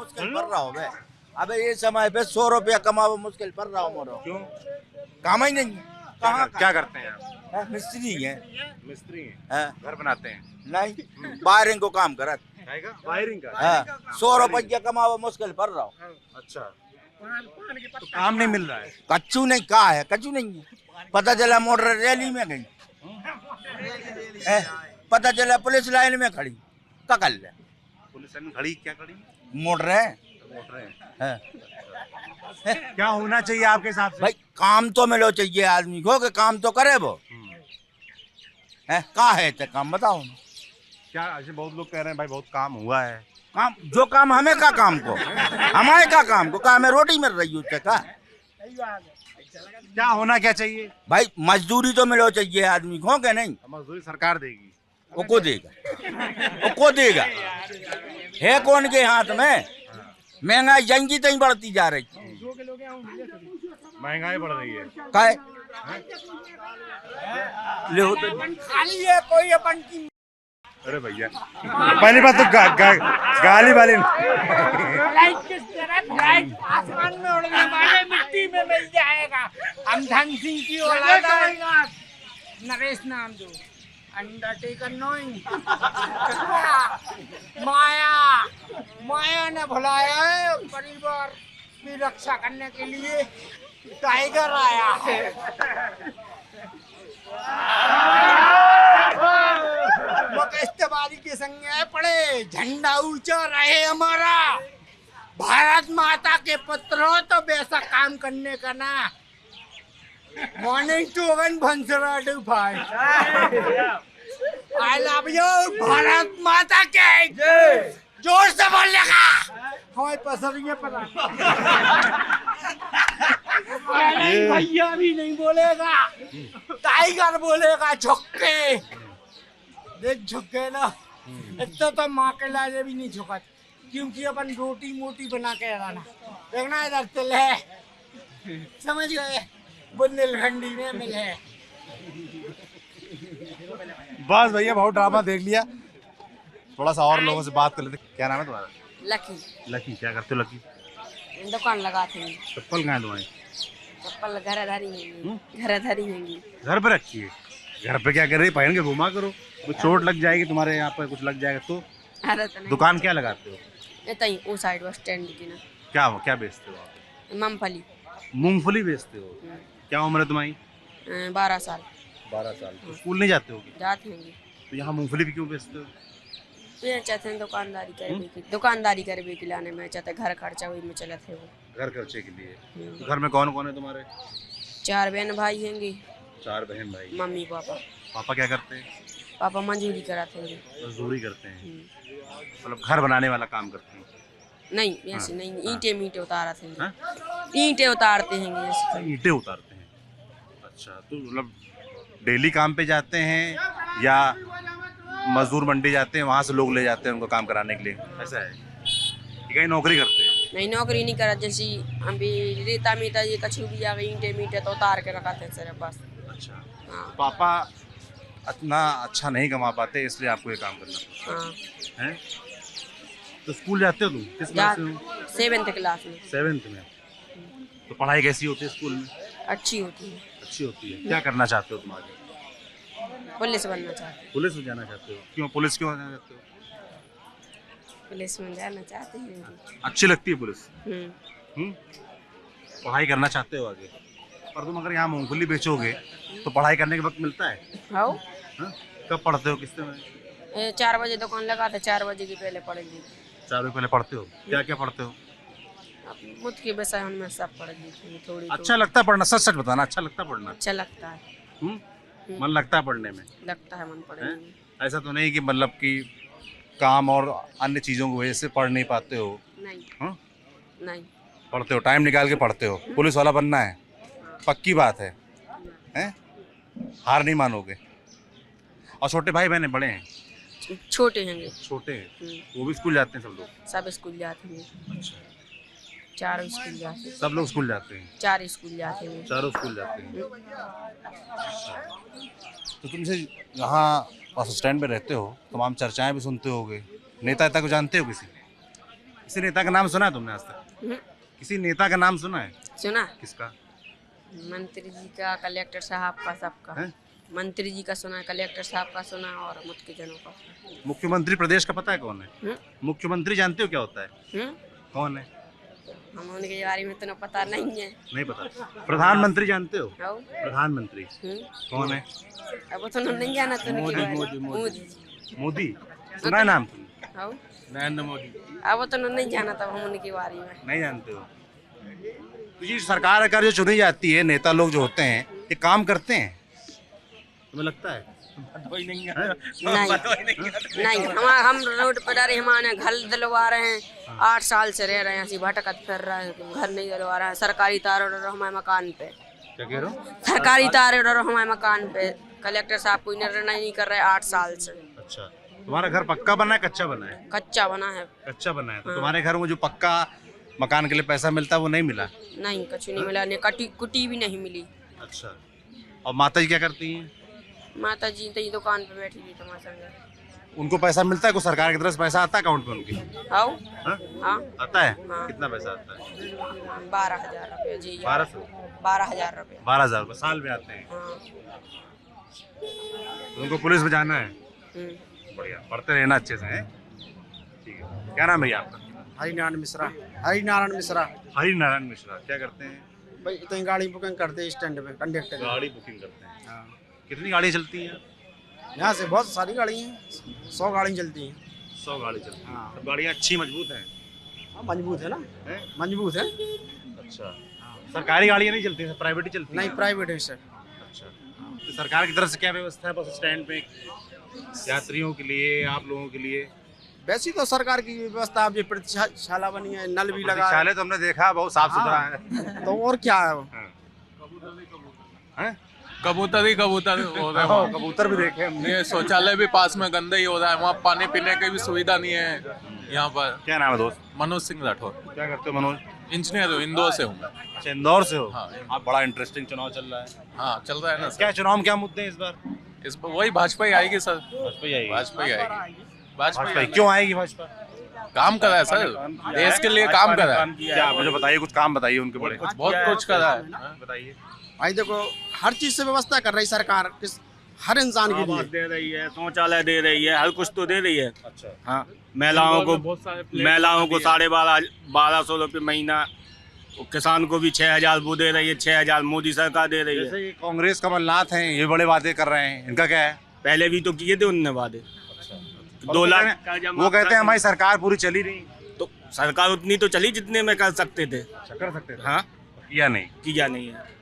मुश्किल पड़ रहा हो बे। अबे ये समय पे 100 रुपया कमाओ मुश्किल पड़ रहा हो मोरो। क्यों? काम ही नहीं है। कहाँ क्या करते हैं आप? है? मिस्त्री है। मिस्त्री हैं? हाँ। घर बनाते हैं? नहीं वायरिंग को काम करत। वायरिंग का? हाँ 100 रुपया कमाओ मुश्किल पड़ रहा हो। अच्छा, तो काम नहीं मिल रहा है। कच्चू नहीं कहा है, कच्चू नहीं है। पता चला मोटर रैली में गई है? पता चला पुलिस लाइन में खड़ी ककल ले। पुलिस लाइन खड़ी, क्या खड़ी? मोटर है। मोटरें। क्या होना चाहिए आपके हिसाब से? भाई काम तो मिलो चाहिए आदमी को कि काम तो करे वो है। कहा है तो काम बताओ ना। क्या ऐसे बहुत लोग कह रहे हैं भाई बहुत काम हुआ है। काम जो काम हमें का काम को हमारे का काम को का हमें रोटी मिल रही है का। क्या होना क्या चाहिए? भाई मजदूरी तो मिलो चाहिए आदमी को कि नहीं। मजदूरी सरकार देगी। वो को देगा, वो को देगा है कौन के हाथ में। महंगाई जंगी तई बढ़ती जा रही। महंगाई बढ़ रही है। काहे ले हो तो खाली है कोई अपन की। अरे भैया पहली बात तो गाली वाली फ्लाइट किस तरह फ्लाइट आसमान में उड़ने वाले मिट्टी में मिल जाएगा। हम धन सिंह की औलाद है। नरेश नाम दो अंडरटेकर नोइंग। माया ने बुलाया है परिवार की रक्षा करने के लिए। टाइगर आया है। वो कश्तबारी के संग पड़े झंडा ऊंचा रहे हमारा। भारत माता के पुत्र हो तो वैसा काम करने का ना। मॉर्निंग टू वन भंसरा डू भाई। आई लव यू भारत माता के। जोर से बोलने का हमारे पसरिए पता। भैया भी नहीं बोलेगा, टाइगर बोलेगा झुक के। देख झुके ना इतना तो माँ के लाजे भी नहीं झुका क्योंकि अपन रोटी मोटी बना के रहना। देखना इधर तिल है समझ गए बुंदेलखंडी में मिल है। बस भैया बहुत ड्रामा देख लिया। थोड़ा सा और लोगों से बात कर लेते। क्या नाम है तुम्हारा? लकी। लकी। क्या करते हो लकी? दुकान लगाते हैं। चप्पल कहाँ है तुम्हारी? चप्पल घर धरी हैंगी। घर धरी हैंगी। घर पे रखी है? घर पे क्या कर रही? पहन के घुमा करो, कुछ चोट लग जाएगी तुम्हारे यहाँ पर, कुछ लग जाएगा तो। अरे तो नहीं। दुकान क्या लगाते हो? इतना ही वो साइड बस स्टैंड की ना। क्या क्या बेचते हो आप? मूंगफली। मूंगफली बेचते हो? क्या उम्र है तुम्हारी? 12 साल। 12 साल। तो स्कूल नहीं जाते हो? जाते हैं। तो यहाँ मूंगफली भी क्यों बेचते हो? ये चाहते हैं दुकानदारी करने के लाने में चाहते घर खर्चा हुई में चले थे वो। घर खर्चे के लिए। तो घर में कौन कौन है तुम्हारे? 4 बहन भाई हैंगे। 4 बहन भाई। Mummy papa. पापा क्या करते हैं? पापा मजदूरी कराते हैं। मजदूरी करते हैं? मतलब घर बनाने वाला काम करते हैं? नहीं ऐसे नहीं, ईंटे मीटे उतारते हैं। ईंटे उतारते हैं। ईंटे उतारते हैं। अच्छा, तो मतलब डेली काम पे जाते हैं या मजदूर मंडी जाते हैं, वहाँ से लोग ले जाते हैं उनको काम कराने के लिए, ऐसा है? कहीं नौकरी करते हैं? नहीं नौकरी नहीं करा। जैसे हम भी रेता मीटा ये कछु भी आ गई ईंटे मीटे तो उतार के रखाते हैं सर बस। अच्छा। हाँ। पापा इतना अच्छा नहीं कमा पाते इसलिए आपको ये काम करना पड़ता हाँ। है? तो स्कूल जाते हो तुम? किस क्लास में हो? 7th क्लास में। 7th में। तो पढ़ाई कैसी होती है स्कूल में? अच्छी होती है। अच्छी होती है। क्या करना चाहते हो तुम आगे? पुलिस बनना चाहते हैं। पुलिस में जाना चाहते हो? क्यों पुलिस क्यों जाना चाहते हो? पुलिस में जाना चाहते हैं। अच्छी लगती है पुलिस? पढ़ाई करना चाहते हो आगे? पर तुम अगर यहाँ मूंगफली बेचोगे तो पढ़ाई करने के वक्त मिलता है? हाँ। कब पढ़ते हो? किस समय? 4 बजे दुकान लगाते 4 बजे के पहले पढ़ेंगे। 4 बजे पहले पढ़ते हो? क्या क्या पढ़ते हो? मुझ के विषय उनमें सब पढ़ ली थोड़ी। अच्छा लगता है पढ़ना? सच सच बताना, अच्छा लगता है पढ़ना? अच्छा लगता है। मन लगता है पढ़ने में? लगता है मन पढ़ने में। ऐसा तो नहीं कि मतलब कि काम और अन्य चीज़ों की वजह से पढ़ नहीं पाते हो? नहीं। नहीं पढ़ते हो, टाइम निकाल के पढ़ते हो। पुलिस वाला बनना है? पक्की बात है? हैं? हार नहीं मानोगे? और छोटे भाई बहन बड़े हैं? छोटे हैं। छोटे हैं? वो भी स्कूल जाते हैं सब लोग? सब स्कूल जाते हैं। अच्छा। 4 स्कूल जाते हैं। सब लोग स्कूल जाते हैं? 4 स्कूल जाते हैं। चारों स्कूल जाते हैं। तो तुमसे यहाँ बस स्टैंड पे रहते हो, तमाम चर्चाएं भी सुनते होगे, नेता को जानते हो किसी? किसी नेता का नाम सुना है तुमने आज तक? हम्म, किसी नेता का नाम सुना है? सुना किसका? मंत्री जी का, कलेक्टर साहब का, सबका। हैं? मंत्री जी का सुना, कलेक्टर साहब का सुना और मुख्य जनों का। मुख्यमंत्री प्रदेश का पता है कौन है? हम्म, मुख्यमंत्री जानते हो क्या होता है? हम्म, कौन है? हम उनके बारे में तो ना पता नहीं है। नहीं पता। प्रधानमंत्री जानते हो? आओ, प्रधानमंत्री हम्म, कौन है? अब वो तो नहीं जाना तो उनके बारे में। मोदी जी। मोदी सुना है नाम तुमने? आओ, नरेंद्र मोदी। अब वो तो नहीं जाना तब हम उनके बारे में। नहीं जानते हो? तो ये सरकार अगर जो चुनी जाती है, नेता लोग जो होते हैं, ये काम करते हैं, तुम्हें लगता है? नहीं नहीं, हम रोड पर डरे, हमारे घर दिलवा रहे हैं। 8 साल से रह रहे हैं, ऐसी भटकत फिर रहे हैं, घर नहीं दिलवा रहे हैं। सरकारी तार और हमारे मकान पे, क्या कह रहे हो? सरकारी तार और हमारे मकान पे कलेक्टर साहब कोई निर्णय नहीं कर रहे 8 साल से। अच्छा, तुम्हारा घर पक्का बना है कच्चा बना है? कच्चा बना है। कच्चा बना है। तो तुम्हारे घर में जो पक्का मकान के लिए पैसा मिलता है वो नहीं मिला? नहीं, कुछ नहीं मिला, कुटी भी नहीं मिली। अच्छा, और माता जी क्या करती हैं? माता जी तो ये दुकान पे बैठी थी तुम्हारे संग। उनको पैसा मिलता है? कुछ सरकार की तरफ से पैसा आता है अकाउंट में उनकी? आओ, हाँ? हाँ, आता है? हाँ। कितना पैसा आता है? 12,000 रुपये जी। 1200? 12,000 रुपये। 12,000 रुपये साल में आते हैं? हाँ, तो उनको पुलिस में जाना है? हम्म। बढ़िया, पढ़ते रहना अच्छे से हैं। ठीक है, क्या नाम है भैया आपका? हरिनारायण मिश्रा। हरिनारायण मिश्रा हरि नारायण मिश्रा। क्या करते हैं? भाई इतनी गाड़ी बुकिंग करते हैं स्टैंड पे, कंडक्टर। गाड़ी बुकिंग करते हैं। हाँ। कितनी गाड़ी चलती हैं? यहाँ से बहुत सारी गाड़ी हैं, 100 गाड़ी चलती हैं। 100 गाड़ी चलती हैं। हाँ। सब गाड़ियाँ अच्छी मजबूत हैं? हाँ, मजबूत है ना, हैं? मजबूत है। अच्छा, सरकारी गाड़ियाँ नहीं चलती, प्राइवेट ही चलती हैं? नहीं, प्राइवेट है सर। अच्छा, तो सरकार की तरफ से क्या व्यवस्था है बस स्टैंड पे यात्रियों के लिए, आप लोगों के लिए? वैसी तो सरकार की व्यवस्था, अब ये प्रतीक्षाशाला बनी है, नल भी लगा है। प्रतीक्षालय तो हमने देखा बहुत साफ सुथरा है। तो और क्या है वो? हैं? कबूतर ही कबूतर हो रहा है हाँ, वहाँ। कबूतर भी देखे हमने। ये शौचालय भी पास में गंदा ही हो रहा है, वहाँ पानी पीने की भी सुविधा नहीं है यहाँ पर। क्या नाम है दोस्त? मनोज सिंह राठौर, क्या करते हो मनोज? इंजीनियर हूँ, इंदौर से हूँ मैं। अच्छा, इंदौर से हो? हाँ। आप बड़ा इंटरेस्टिंग चुनाव चल रहा है। हाँ, चल रहा है ना सर। क्या चुनाव में क्या मुद्दे हैं इस बार? इस पर वही भाजपा ही आएगी सर। भाजपा ही आएगी। भाजपा ही आएगी। भाजपा भाजपा ही। ही क्यों आएगी भाजपा? काम करा है सर, देश के लिए काम करा है, क्या मुझे बताइए, कुछ काम बताइए उनके बड़े। बहुत कुछ करा है। हाँ। बताइए। भाई देखो, हर चीज से व्यवस्था कर रही सरकार, हर इंसान के लिए। दे रही है, शौचालय दे रही है, हर कुछ तो दे रही है। अच्छा, हाँ, महिलाओं को बहुत सारे प्लेट महिलाओं को दिए। 12,500 रुपये महीना, और किसान को भी 6,000 वो दे रही है, 6,000 मोदी सरकार दे रही है। जैसे ये कांग्रेस कमलनाथ हैं, ये बड़े वादे कर रहे हैं, इनका क्या है? पहले भी तो किए थे उनने वादे। और 2 वो लाख कहते का हैं- जमा वो कहते हैं कर- हमारी सरकार पूरी चली नहीं। तो सरकार उतनी तो चली जितने में कर सकते थे। कर सकते थे। हाँ, किया नहीं। किया नहीं है।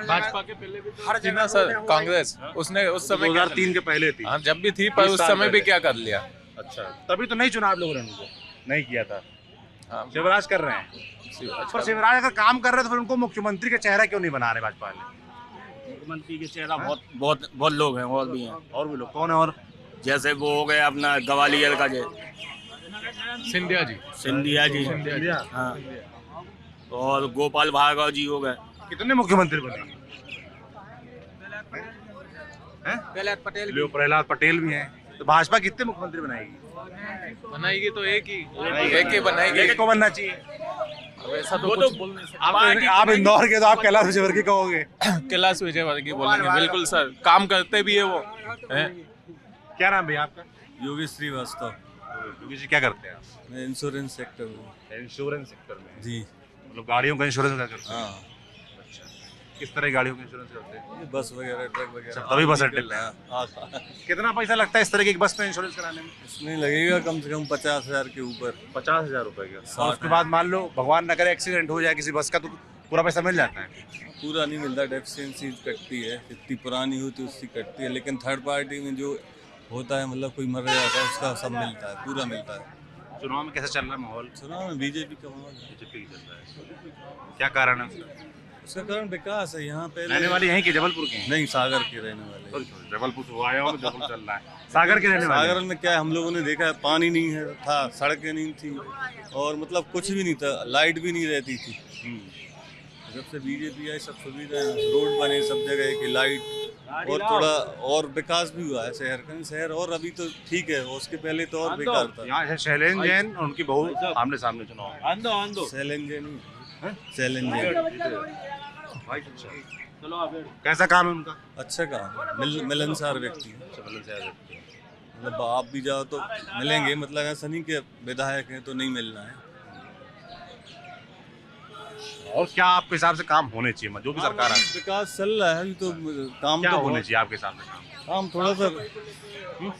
भाजपा के पहले भी थी ना सर कांग्रेस, उसने उस समय क्या 2003 के पहले थी। हाँ, जब भी थी, पर 20 उस साल समय भी पहले। क्या कर लिया। अच्छा, तभी तो नहीं चुना आप लोगों ने उनको, नहीं किया था। हाँ, शिवराज कर रहे हैं। पर शिवराज अगर काम कर रहे हैं तो फिर उनको मुख्यमंत्री का चेहरा क्यों नहीं बना रहे भाजपा वाले? मुख्यमंत्री के चेहरा बहुत लोग हैं, और भी हैं। और भी लोग कौन है? और जैसे वो हो गए अपना ग्वालियर का सिंधिया जी। सिंधिया जी। हाँ, और गोपाल भार्गव जी हो गए। कितने मुख्यमंत्री बने? प्रहलाद पटेल भी हैं। तो भाजपा कितने मुख्यमंत्री बनाएगी? बनाएगी तो एक ही बनाएगी। एक को बनना चाहिए। अब ऐसा तो कुछ बोल नहीं सकते। आप इंदौर के तो आप कैलाश विजयवर्गीय कहोगे। कैलाश विजयवर्गीय बोलेंगे, बिल्कुल सर, काम करते भी है वो हैं। क्या नाम भैया आपका? योगेश श्रीवास्तव। योगी जी क्या करते हैं आप? मैं इंश्योरेंस सेक्टर में। इंश्योरेंस सेक्टर में? जी मतलब गाड़ियों का इंश्योरेंस क्या करते हैं? हाँ, अच्छा, किस तरह की गाड़ियों का इंश्योरेंस करते हैं? ये बस वगैरह, ट्रक वगैरह। अच्छा, तभी बस अड्डे पे। हाँ, कितना पैसा लगता है इस तरह की एक बस में इंश्योरेंस कराने में? इसमें लगेगा कम से कम 50,000 के ऊपर। 50,000 रुपए का। 60 और उसके बाद मान लो भगवान न करे एक्सीडेंट हो जाए किसी बस का, तो पूरा पैसा मिल जाता है? पूरा नहीं मिलता, डेफिशिएंसी कटती है, जितनी पुरानी होती है उसकी कटती है, लेकिन थर्ड पार्टी में जो होता है, मतलब कोई मर जाता है, उसका सब मिलता है, पूरा मिलता है। चुनाव में कैसा चल रहा है माहौल? सुना में बीजेपी का माहौल है। बीजेपी चल रहा है। क्या कारण है उसका? उसका कारण विकास है यहाँ पे। रहने वाले यहीं के जबलपुर के हैं? नहीं, सागर के रहने वाले। जबलपुर से आया हूँ, जबलपुर चल रहा है। सागर के रहने वाले? सागर में क्या है, हम लोगों ने देखा है, पानी नहीं है था, सड़कें नहीं थी, और मतलब कुछ भी नहीं था, लाइट भी नहीं रहती थी। जब से बीजेपी आई सब सुविधाएं, रोड बने सब जगह की, लाइट और थोड़ा और विकास भी हुआ है शहर का। शहर और अभी तो ठीक है, उसके पहले तो और बेकार था। यहाँ से शैलेंद्र जैन और उनकी बहू आमने सामने चुनाव। शैलेंद्र जैन शैलेंद्र कैसा काम है उनका? अच्छा काम, मिलनसार व्यक्ति है। मतलब आप भी जाओ तो मिलेंगे, मतलब ऐसा नहीं कि विधायक हैं तो नहीं मिलना है। और क्या आपके हिसाब से काम होने चाहिए, जो भी सरकार है? विकास चल रहा है अभी तो, काम क्या तो होने बहुत- चाहिए आपके हिसाब से? काम थोड़ा सा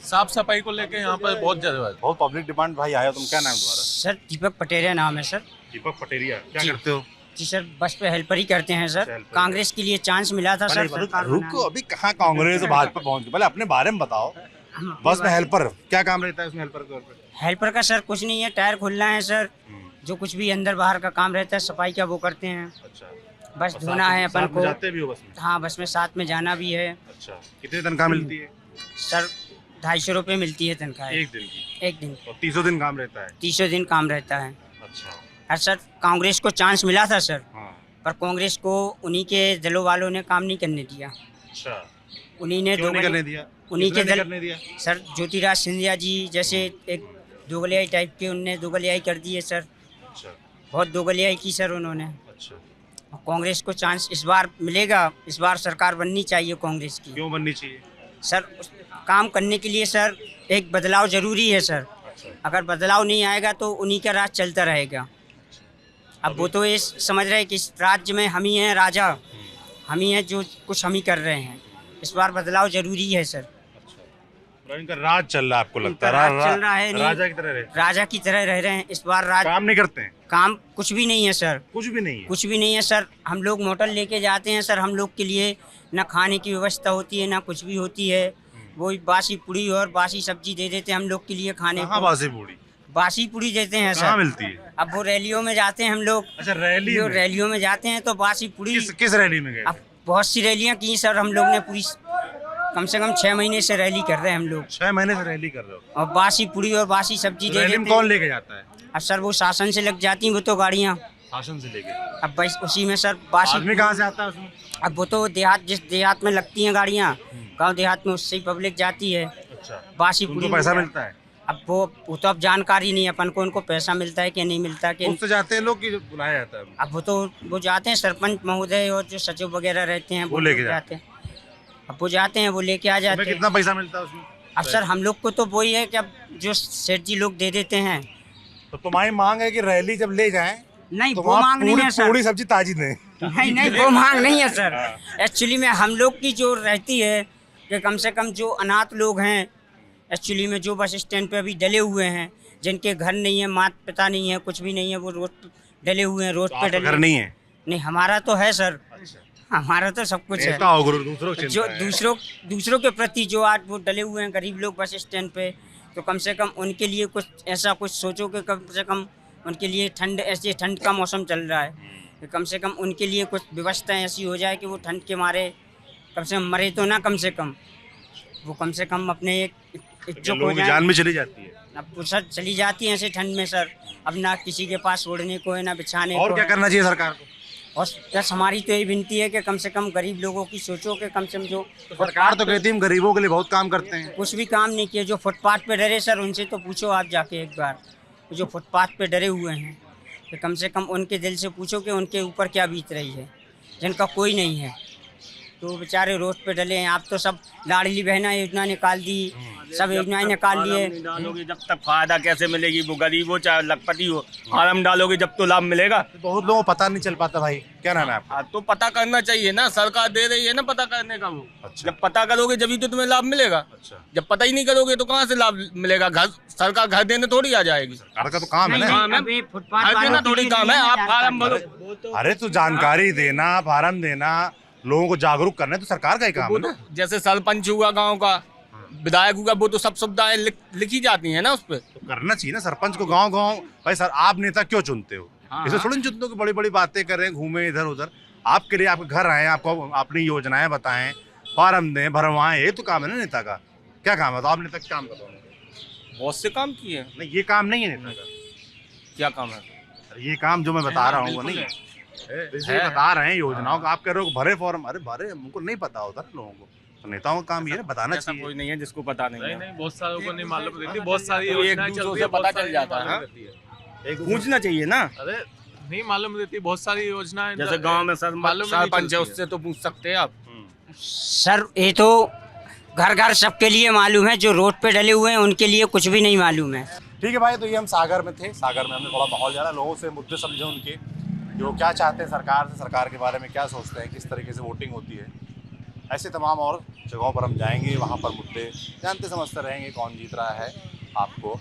साफ सफाई को लेके यहाँ पर बहुत जरूरत है। बहुत पब्लिक डिमांड भाई आया, तुम क्या नाम तुम्हारा? सर दीपक पटेरिया नाम है सर। दीपक पटेरिया, क्या जी। करते हो? जी सर, बस पे हेल्पर ही करते हैं सर। हेल्पर। कांग्रेस के लिए चांस मिला था सर। सरकार रुको, अभी कहाँ कांग्रेस भाजपा पहुंच गई? पहले अपने बारे में बताओ। बस में हेल्पर क्या काम रहता है उसमें? हेल्पर के तौर पे हेल्पर का सर कुछ नहीं है, टायर खुलना है सर। जो कुछ भी अंदर बाहर का काम रहता है सफाई का वो करते हैं। अच्छा, बस और धोना है अपन साथ में को। जाते भी हो बस में? हाँ, बस में साथ में जाना भी है। अच्छा, कितनी तनख्वाह मिलती है? सर 250 रुपये मिलती है तनख्वाह एक दिन की? एक दिन। और 30 दिन काम रहता है? 30 दिन काम रहता है। अच्छा, और सर कांग्रेस को चांस मिला था सर, हाँ, पर कांग्रेस को उन्हीं के दलों वालों ने काम नहीं करने दिया। अच्छा, उन्हीं ने क्यों नहीं करने दिया? उन्हीं के किसने नहीं दल करने दिया? सर ज्योतिराज सिंधिया जी जैसे एक दोगलियाई टाइप के, उनने दोगलियाई कर दी है सर। अच्छा, बहुत दोगलियाई की सर उन्होंने। अच्छा, और कांग्रेस को चांस इस बार मिलेगा। इस बार सरकार बननी चाहिए कांग्रेस की। क्यों बननी चाहिए? सर काम करने के लिए सर एक बदलाव जरूरी है सर। अगर बदलाव नहीं आएगा तो उन्हीं का राज चलता रहेगा। अब वो तो ये समझ रहे हैं कि इस राज्य में हम ही हैं राजा, हम ही हैं जो कुछ हम ही कर रहे हैं। इस बार बदलाव जरूरी है सर। इनका राज चल रहा है, आपको लगता है? इनका राज चल रहा है नहीं। राजा की तरह रहे, राजा की तरह रह रहे हैं इस बार। काम नहीं करते हैं? काम कुछ भी नहीं है सर, कुछ भी नहीं है? कुछ भी नहीं है सर। हम लोग मोटल लेके जाते हैं सर, हम लोग के लिए ना खाने की व्यवस्था होती है ना कुछ भी होती है। वही बासी पूड़ी और बासी सब्जी दे देते हैं हम लोग के लिए खाने कहाँ को। बासी पूड़ी? बासी पूड़ी देते हैं कहाँ सर। मिलती है? अब वो रैलियों में जाते हैं हम लोग। अच्छा, रैली जो में? रैलियों में जाते हैं तो बासी पूड़ी। किस रैली में गए? अब बहुत सी रैलियां की सर हम लोग ने, पूरी कम से कम 6 महीने से रैली कर रहे हैं हम लोग। 6 महीने से रैली कर रहे हो? और बासी पूड़ी और बासी सब्जी दे रैली देते में हैं। कौन लेके जाता है? अब सर वो शासन से लग जाती हैं वो तो गाड़ियाँ। शासन से लेके? अब बस उसी में सर बासी। आदमी कहाँ से आता है उसमें? अब वो तो देहात, जिस देहात में लगती हैं गाड़ियाँ, गांव देहात में उससे ही पब्लिक जाती है। अच्छा, बासी उनको पूड़ी पैसा में- मिलता है? अब वो तो अब जानकारी नहीं है अपन को, उनको पैसा मिलता है कि नहीं मिलता कि। उससे जाते हैं लोग कि बुलाया जाता है? अब वो जाते हैं, सरपंच महोदय और जो सचिव वगैरह रहते हैं वो लेके जाते हैं। अब वो जाते हैं, वो लेके आ जाते तुम्हें हैं। कितना पैसा मिलता है उसमें? अब सर हम लोग को तो वही है कि अब जो सेठ जी लोग दे देते हैं। तो तुम्हारी मांग है कि रैली जब ले जाएं नहीं तो वो वहाँ मांग नहीं है सर। पूरी सब्जी ताजी दें। नहीं नहीं वो मांग नहीं है सर। एक्चुअली में हम लोग की जो रहती है कि कम से कम जो अनाथ लोग हैं, एक्चुअली में जो बस स्टैंड पे अभी डले हुए हैं, जिनके घर नहीं है, माता पिता नहीं है, कुछ भी नहीं है, वो रोड पे डले हुए हैं, रोड पे आपका डले। घर नहीं है? नहीं हमारा तो है सर, हमारा तो सब कुछ है। नेता हो गुरु, दूसरों की जो चिंता है। दूसरों के प्रति जो आज वो डले हुए हैं गरीब लोग बस स्टैंड पे, तो कम से कम उनके लिए कुछ ऐसा कुछ सोचो कि कम से कम उनके लिए ठंड, ऐसे ठंड का मौसम चल रहा है, कि कम से कम उनके लिए कुछ व्यवस्था ऐसी हो जाए कि वो ठंड के मारे कम से कम मरे तो ना, कम से कम वो कम से कम अपने एक इज्जत हो लोगों की जाए। जान भी चली जाती है। अब वो सर चली जाती है ऐसे ठंड में सर। अब ना किसी के पास ओढ़ने को है ना बिछाने और को क्या है। करना चाहिए सरकार को? और बस हमारी तो यही विनती है कि कम से कम गरीब लोगों की सोचो कि कम से कम जो सरकार तो कहती है हम गरीबों के लिए बहुत काम करते हैं। कुछ भी काम नहीं किया। जो फुटपाथ पे डरे सर उनसे तो पूछो आप जाके एक बार, जो फुटपाथ पे डरे हुए हैं, तो कम से कम उनके दिल से पूछो कि उनके ऊपर क्या बीत रही है, जिनका कोई नहीं है, तो बेचारे रोड पे डले हैं। आप तो सब लाडली बहना योजना निकाल दी, सब योजनाएं निकाल लिए। डालोगे जब तक फायदा कैसे मिलेगी? वो गरीब हो चाहे लखपति हो, फार्म डालोगे जब तो लाभ मिलेगा। बहुत लोगों को पता नहीं चल पाता भाई। क्या नाम है आपका? तो पता करना चाहिए ना, सरकार दे रही है ना पता करने का वो। अच्छा। जब पता करोगे जब तो तुम्हें लाभ मिलेगा। अच्छा। जब पता ही नहीं करोगे तो कहाँ से लाभ मिलेगा? घर सरकार घर देने थोड़ी आ जाएगी। सरकार का तो काम है ना। हाँ, अभी फुटपाथ घर वालों देना के थोड़ी लिए काम नहीं है। आप ना फार्म जानकारी। भरो। अरे तो जानकारी देना, फार्म देना, लोगों को जागरूक करना तो सरकार का ही काम वो है ना। तो जैसे सरपंच हुआ गांव का, विधायक हुआ, वो तो सब सुविधाएं लिखी जाती हैं ना उस पर। तो करना चाहिए ना सरपंच को गांव गांव। भाई सर आप नेता क्यों चुनते हो? हाँ, इसे थोड़ी चुनते हो कि बड़ी बड़ी बातें करें, घूमें इधर उधर। आपके लिए आपके घर आए, आपको अपनी योजनाएं बताएं, फार्म दें, भरवाएं, ये तो काम है ना नेता का। क्या काम है? तो आप नेता का काम बताओ। बहुत से काम किए। नहीं ये काम नहीं है नेता का। क्या काम है? ये काम जो मैं बता रहा हूँ वो नहीं है। जैसे बता रहे हैं योजनाओं का, आप कह रहे हो भरे फॉर्म, अरे भरे, हमको नहीं पता होता ना लोगों को, तो नेताओं का काम ये है बताना ऐसा चाहिए। कोई नहीं है जिसको पता नहीं है। नहीं बहुत सारों को नहीं मालूम रहती, बहुत सारी एक योजनाएं दूसरों चलती से है, पता बहुत चल सारी जाता नहीं है, मालूम रहती है। पूछना चाहिए ना, अरे नहीं मालूम रहती, बहुत सारी योजनाएं जैसे गांव में सरपंच है उससे तो पूछ सकते हैं आप। सर ये तो घर घर सबके लिए मालूम है, जो रोड पे डले हुए हैं उनके लिए कुछ भी नहीं मालूम है। ठीक है भाई, तो ये हम सागर में थे, सागर में हमने थोड़ा माहौल जाना, लोगों से मुद्दे समझे उनके, जो क्या चाहते हैं सरकार से, सरकार के बारे में क्या सोचते हैं, किस तरीके से वोटिंग होती है। ऐसे तमाम और जगहों पर हम जाएंगे, वहाँ पर मुद्दे जानते समझते रहेंगे, कौन जीत रहा है आपको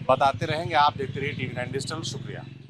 बताते रहेंगे। आप देखते रहिए TV9 डिजिटल। शुक्रिया।